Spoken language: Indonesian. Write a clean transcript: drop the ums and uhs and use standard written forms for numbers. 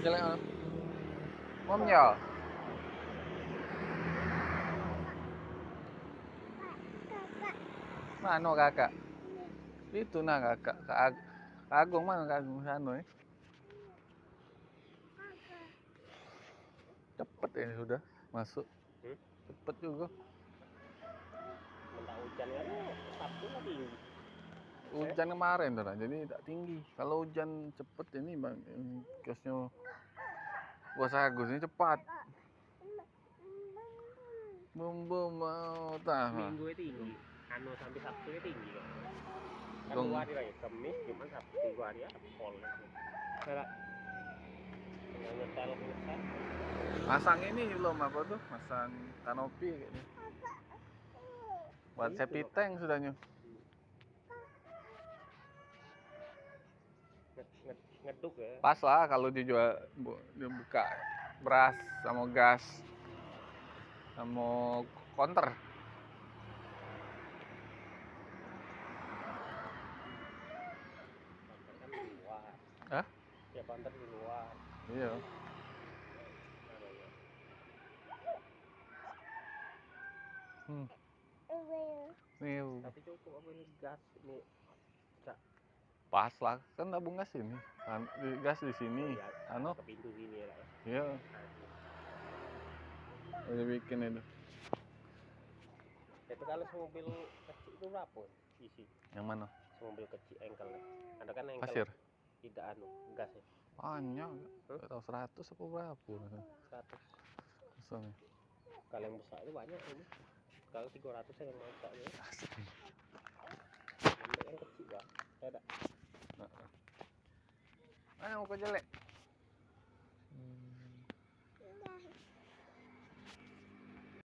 jelek momnya. Mana kakak? Itu nah kakak. Kak Agung mana Kak Agung sana ya? Cepet ini sudah masuk. Cepet juga. Mentah hujan kan Sabtu lah tinggi. Hujan kemarin tuh, jadi tak tinggi. Kalau hujan cepet ini bang, ini kiosnya Bos Agus ini cepat. Bumbu mau tahu. Minggu itu tinggi, sampai Sabtu itu tinggi kan. Kan 2 hari lagi, Kamis, Jumat, Sabtu 3 hari ya, pol. Enggak. Nyetel. Masang ini belum apa tuh? Masang kanopi kayaknya. Buat septic tank sudahnya. Ngeduk ya. Pas lah kalau dijual dibuka beras sama gas sama konter. Konter kan di luar. Hah? Ya konter di luar. Iya. Tapi cukup apa ini gas ini? Pas lah, kan tabung gas ini. Gas di sini. Ya, ke pintu sini ya. Iya. Udah bikin itu. Itu kalau mobil kecil itu berapa isi? Yang mana? Mobil kecil engkelnya. Ada kan engkel. Pasir. Tidak gas ya. Banyak. Enggak tahu 100 apa berapa. 100. Kosong. Kalau yang besar itu banyak ini. Kalau 300 yang besar ya. Yang kecil enggak. Ada. Ayo ke jelek.